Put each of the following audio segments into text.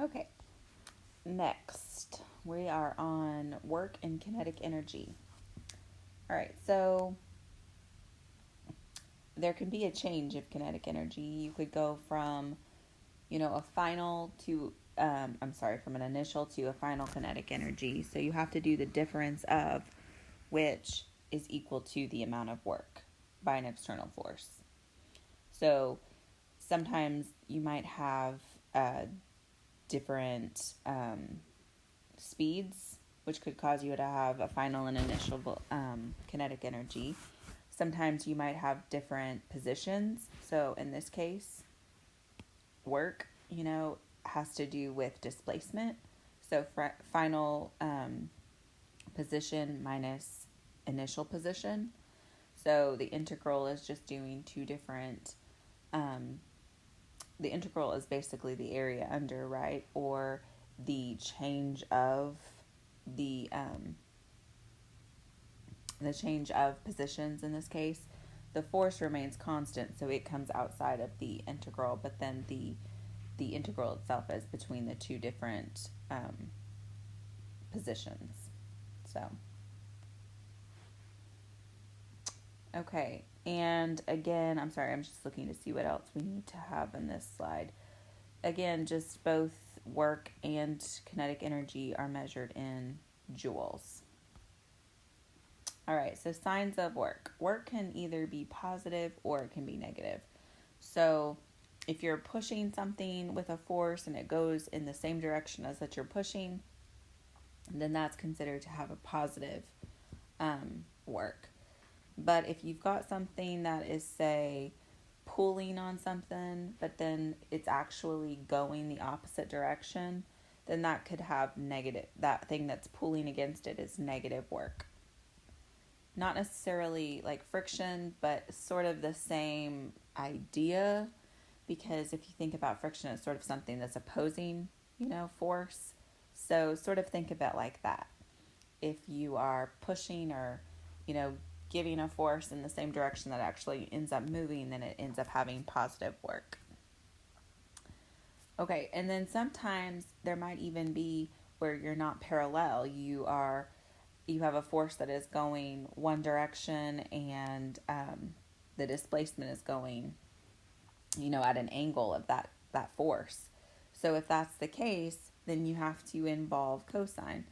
Okay, next we are on work and kinetic energy. All right, so there can be a change of kinetic energy. You could go from, a final to, from an initial to a final kinetic energy. So you have to do the difference of which is equal to the amount of work by an external force. So sometimes you might have different speeds, which could cause you to have a final and initial kinetic energy. Sometimes you might have different positions. So in this case, work, has to do with displacement. So final position minus initial position. So the integral is just doing two different. The integral is basically the area under, right? Or the change of the change of positions in this case. The force remains constant, so it comes outside of the integral, but then the integral itself is between the two different positions. So, okay. And again, I'm sorry, I'm just looking to see what else we need to have in this slide. Again, just both work and kinetic energy are measured in joules. All right, so signs of work. Work can either be positive or it can be negative. So if you're pushing something with a force and it goes in the same direction as that you're pushing, then that's considered to have a positive work. But if you've got something that is, say, pulling on something, but then it's actually going the opposite direction, then that could have negative, that thing that's pulling against it is negative work. Not necessarily like friction, but sort of the same idea, because if you think about friction, it's sort of something that's opposing, force. So sort of think of it like that. If you are pushing or, giving a force in the same direction that actually ends up moving, then it ends up having positive work. Okay, and then sometimes there might even be where you're not parallel. You have a force that is going one direction and the displacement is going, at an angle of that force. So if that's the case, then you have to involve cosine.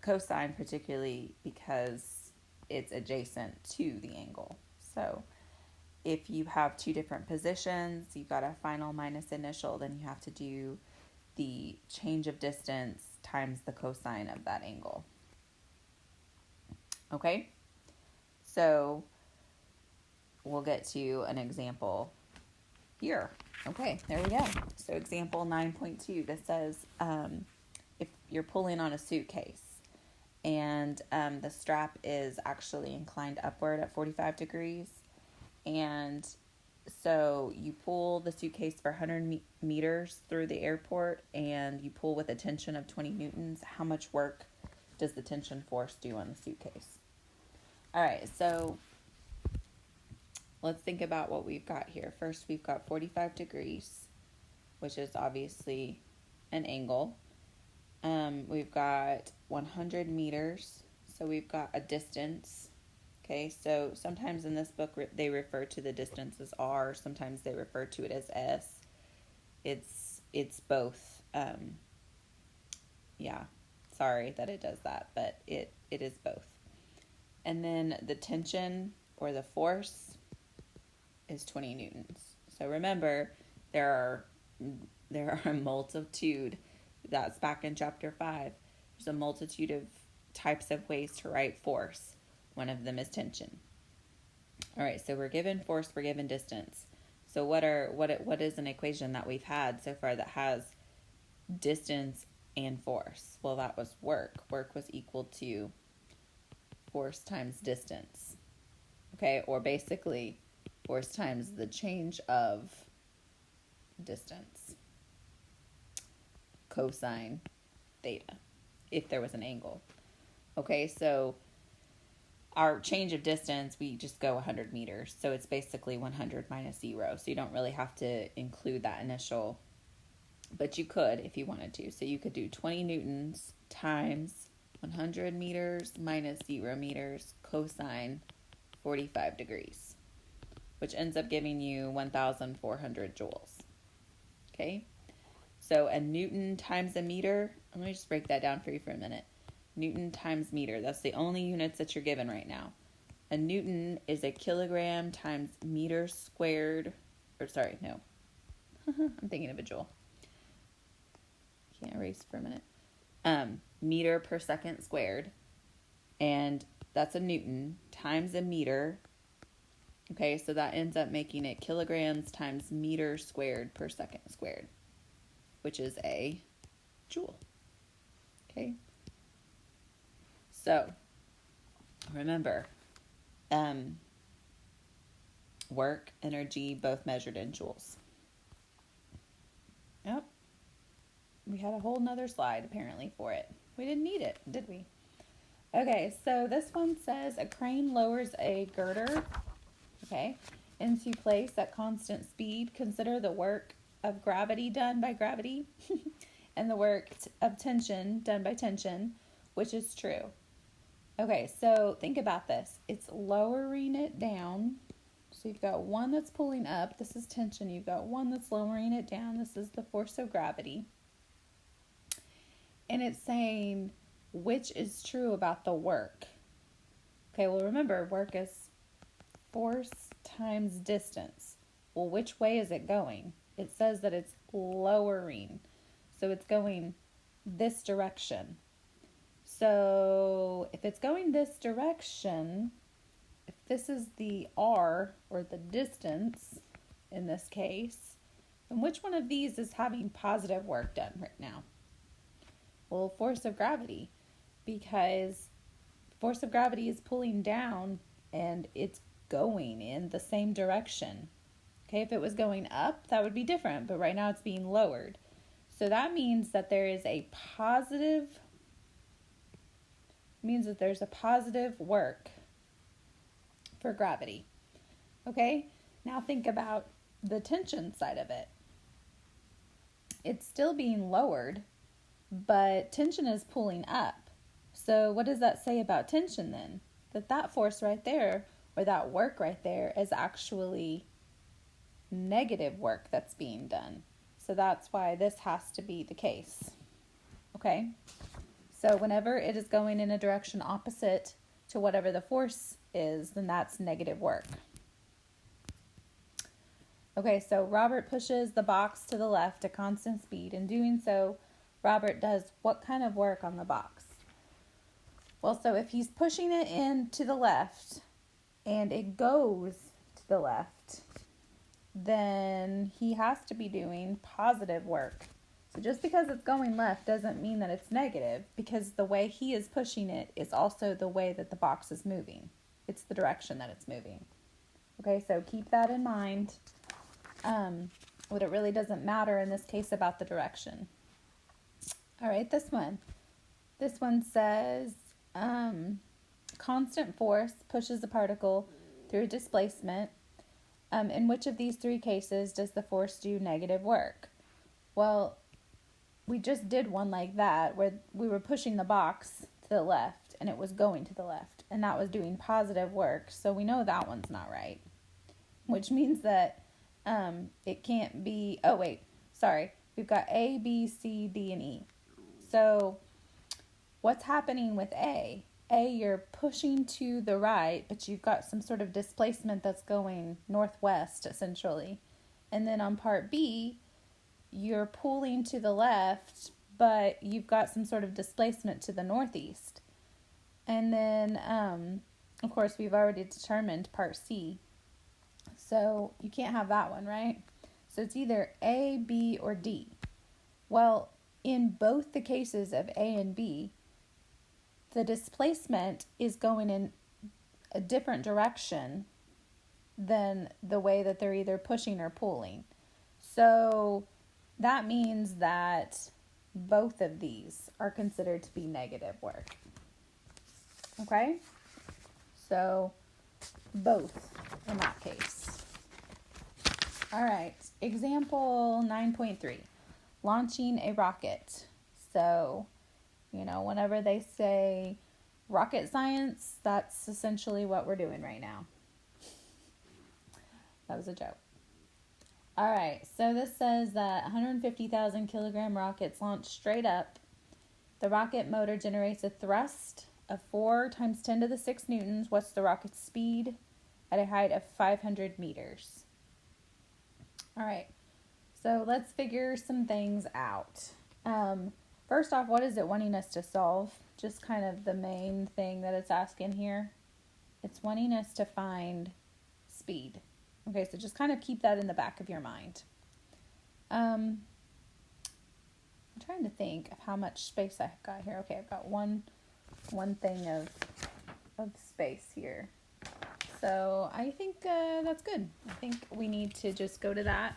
Cosine particularly because it's adjacent to the angle. So if you have two different positions, you've got a final minus initial, then you have to do the change of distance times the cosine of that angle. Okay? So we'll get to an example here. Okay, there we go. So example 9.2, this says if you're pulling on a suitcase and the strap is actually inclined upward at 45 degrees, and so you pull the suitcase for 100 meters through the airport and you pull with a tension of 20 newtons, how much work does the tension force do on the suitcase? All right, so let's think about what we've got here. First, we've got 45 degrees, which is obviously an angle. We've got 100 meters, so we've got a distance. Okay, so sometimes in this book they refer to the distance as R, sometimes they refer to it as S. It's both. Sorry that it does that, but it is both. And then the tension or the force is 20 newtons. So remember, there are a multitude. That's back in chapter 5. There's a multitude of types of ways to write force. One of them is tension. All right, so we're given force, we're given distance. So what is an equation that we've had so far that has distance and force? Well, that was work. Work was equal to force times distance. Okay, or basically force times the change of distance. Cosine theta, if there was an angle. Okay, so our change of distance, we just go 100 meters. So it's basically 100 minus 0. So you don't really have to include that initial but you could if you wanted to. So you could do 20 newtons times 100 meters minus 0 meters cosine 45 degrees, which ends up giving you 1,400 joules. Okay, so a newton times a meter, let me just break that down for you for a minute. Newton times meter, that's the only units that you're given right now. A newton is a kilogram times meter squared, or sorry, no. I'm thinking of a joule. Can't erase for a minute. Meter per second squared, and that's a newton times a meter. Okay, so that ends up making it kilograms times meter squared per second squared, which is a joule. Okay, so remember, work, energy, both measured in joules. Yep. We had a whole nother slide apparently for it. We didn't need it, did we? Okay, so this one says a crane lowers a girder, okay, into place at constant speed. Consider the work of gravity done by gravity and the work of tension done by tension, which is true. Okay, so think about this. It's lowering it down. So you've got one that's pulling up. This is tension. You've got one that's lowering it down. This is the force of gravity. And it's saying which is true about the work. Okay, well remember, work is force times distance. Well, which way is it going? It says that it's lowering. So it's going this direction. So if it's going this direction, if this is the R, or the distance in this case, then which one of these is having positive work done right now? Well, force of gravity, because force of gravity is pulling down and it's going in the same direction. Okay, if it was going up, that would be different, but right now it's being lowered. So that means that there is a positive, there's a positive work for gravity. Okay, now think about the tension side of it. It's still being lowered, but tension is pulling up. So what does that say about tension then? That force right there, or that work right there, is actually negative work that's being done. So that's why this has to be the case. Okay? So whenever it is going in a direction opposite to whatever the force is, then that's negative work. Okay, so Robert pushes the box to the left at constant speed. In doing so, Robert does what kind of work on the box? Well, so if he's pushing it in to the left and it goes to the left, then he has to be doing positive work. So just because it's going left doesn't mean that it's negative, because the way he is pushing it is also the way that the box is moving. It's the direction that it's moving. Okay, so keep that in mind. What it really doesn't matter in this case about the direction. All right, this one. This one says constant force pushes a particle through displacement. In which of these three cases does the force do negative work? Well, we just did one like that where we were pushing the box to the left and it was going to the left, and that was doing positive work. So we know that one's not right, which means that it can't be, we've got A, B, C, D, and E. So what's happening with A? A, you're pushing to the right, but you've got some sort of displacement that's going northwest, essentially. And then on part B, you're pulling to the left, but you've got some sort of displacement to the northeast. And then, of course, we've already determined part C. So you can't have that one, right? So it's either A, B, or D. Well, in both the cases of A and B, the displacement is going in a different direction than the way that they're either pushing or pulling. So that means that both of these are considered to be negative work. Okay? So both in that case. All right, example 9.3. launching a rocket. So, whenever they say rocket science, that's essentially what we're doing right now. That was a joke. All right, so this says that 150,000 kilogram rockets launch straight up. The rocket motor generates a thrust of 4 times 10 to the 6 newtons. What's the rocket's speed at a height of 500 meters? All right, so let's figure some things out. First off, what is it wanting us to solve? Just kind of the main thing that it's asking here. It's wanting us to find speed. Okay, so just kind of keep that in the back of your mind. I'm trying to think of how much space I've got here. Okay, I've got one thing of space here. So I think that's good. I think we need to just go to that.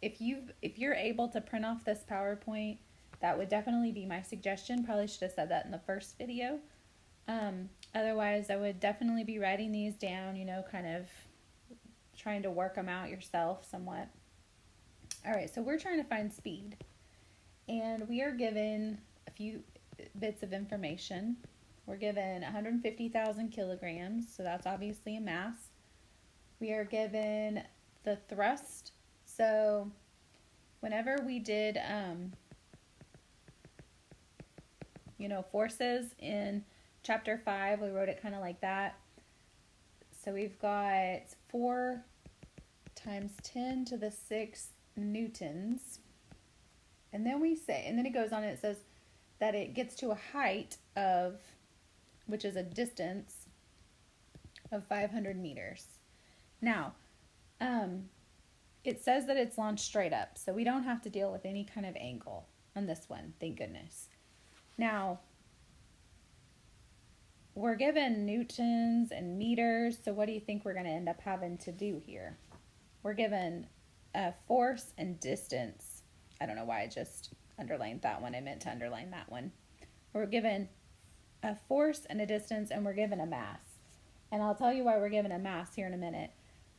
If you're able to print off this PowerPoint, that would definitely be my suggestion. Probably should have said that in the first video. Otherwise, I would definitely be writing these down, kind of trying to work them out yourself somewhat. All right, so we're trying to find speed. And we are given a few bits of information. We're given 150,000 kilograms, so that's obviously a mass. We are given the thrust. So whenever we did, forces in chapter 5, we wrote it kind of like that. So we've got 4 times 10 to the 6 newtons. And then it goes on and it says that it gets to a height of, which is a distance of 500 meters. Now, it says that it's launched straight up, so we don't have to deal with any kind of angle on this one, thank goodness. Now, we're given newtons and meters, so what do you think we're going to end up having to do here? We're given force and distance. I don't know why I just underlined that one. I meant to underline that one. We're given a force and a distance, and we're given a mass. And I'll tell you why we're given a mass here in a minute.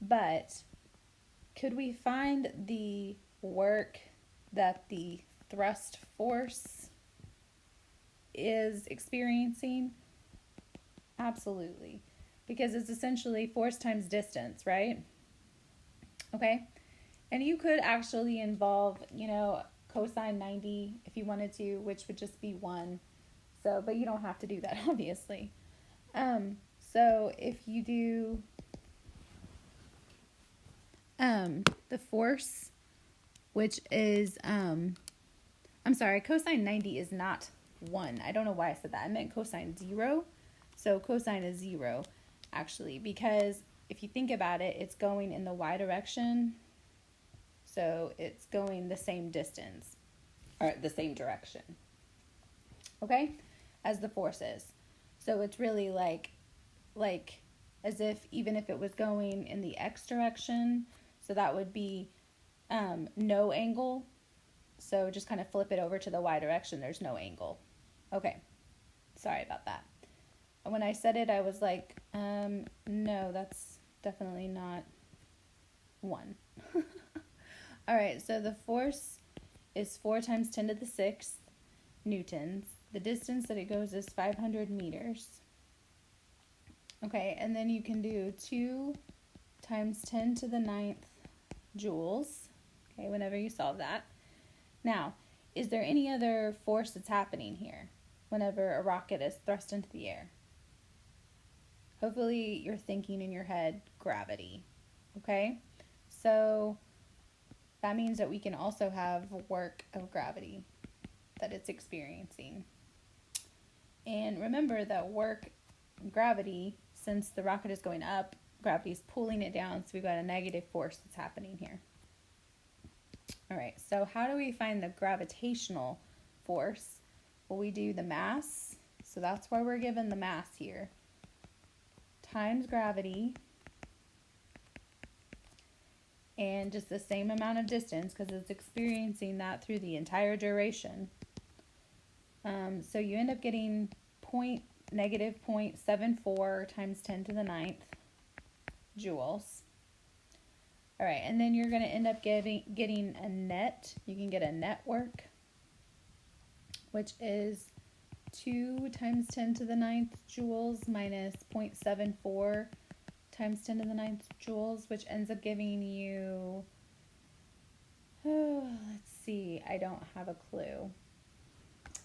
But could we find the work that the thrust force is experiencing? Absolutely. Because it's essentially force times distance, right? Okay. And you could actually involve, cosine 90 if you wanted to, which would just be 1. So, but you don't have to do that, obviously. So if you do the force, which is, cosine 90 is not 1. I don't know why I said that. I meant cosine 0. So cosine is 0, actually, because if you think about it, it's going in the y direction. So it's going the same distance, or the same direction, okay, as the force is. So it's really like as if, even if it was going in the x direction, so that would be no angle. So just kind of flip it over to the y direction, there's no angle. Okay, sorry about that. When I said it, I was like, no, that's definitely not 1. All right, so the force is 4 times 10 to the 6th newtons. The distance that it goes is 500 meters. Okay, and then you can do 2 times 10 to the 9th joules, okay, whenever you solve that. Now, is there any other force that's happening here whenever a rocket is thrust into the air? Hopefully you're thinking in your head, gravity, okay? So that means that we can also have work of gravity that it's experiencing. And remember that work, gravity, since the rocket is going up, gravity is pulling it down, so we've got a negative force that's happening here. All right, so how do we find the gravitational force? Well, we do the mass, so that's why we're given the mass here, times gravity, and just the same amount of distance because it's experiencing that through the entire duration. So you end up getting negative 0.74 times 10 to the 9th joules. All right, and then you're going to end up getting a net. You can get a network, which is 2 times 10 to the 9th joules minus 0.74 times 10 to the 9th joules, which ends up giving you, oh, let's see, I don't have a clue.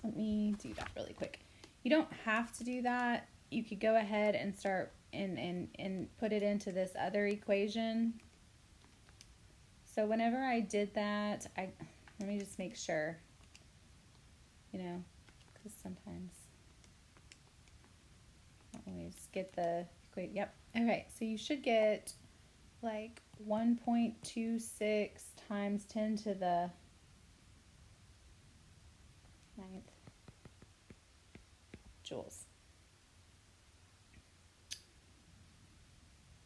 Let me do that really quick. You don't have to do that. You could go ahead and start and put it into this other equation. So whenever I did that, let me just make sure, because sometimes, let me just get the equation. Yep. Okay, so you should get like 1.26 times 10 to the 9th joules.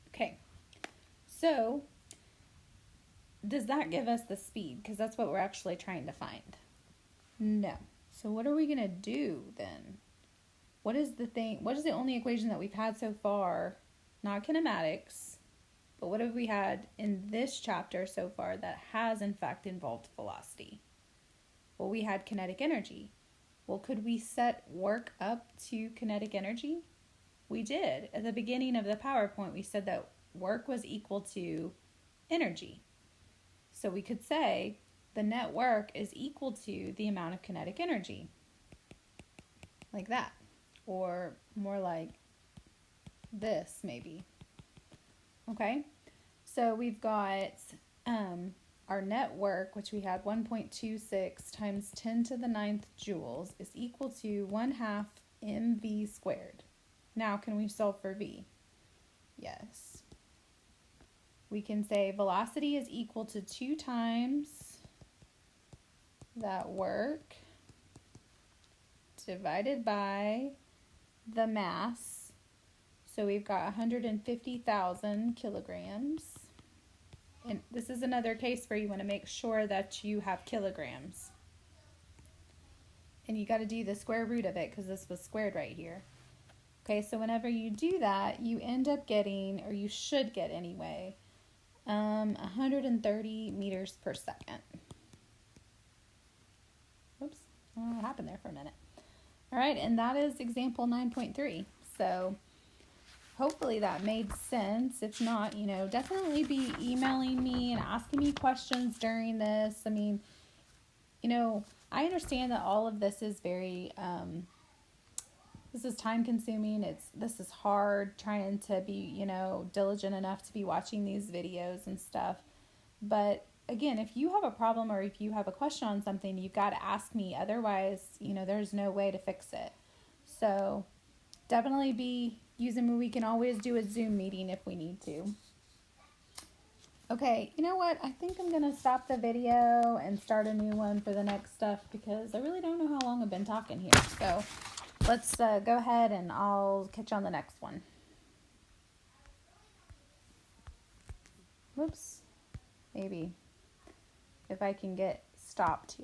Okay, so does that give us the speed? Because that's what we're actually trying to find. No. So what are we going to do then? What is the only equation that we've had so far? Not kinematics, but what have we had in this chapter so far that has in fact involved velocity? Well, we had kinetic energy. Well, could we set work up to kinetic energy? We did. At the beginning of the PowerPoint, we said that work was equal to energy. So we could say the net work is equal to the amount of kinetic energy. Like that. Or more like this, maybe. Okay? So we've got our net work, which we had 1.26 times 10 to the 9th joules, is equal to 1/2 mv squared. Now, can we solve for v? Yes. We can say velocity is equal to 2 times that work divided by the mass. So we've got 150,000 kilograms. And this is another case where you want to make sure that you have kilograms. And you got to do the square root of it because this was squared right here. Okay, so whenever you do that, you end up getting, or you should get anyway, 130 meters per second. Oops, I don't know what happened there for a minute. All right, and that is example 9.3. So hopefully that made sense. If not, definitely be emailing me and asking me questions during this. I mean, I understand that all of this is very, this is time consuming. This is hard trying to be, diligent enough to be watching these videos and stuff. But again, if you have a problem or if you have a question on something, you've got to ask me. Otherwise, there's no way to fix it. So definitely be using, we can always do a Zoom meeting if we need to. Okay, you know what? I think I'm going to stop the video and start a new one for the next stuff because I really don't know how long I've been talking here. So let's go ahead and I'll catch you on the next one. Whoops. Maybe if I can get stopped here.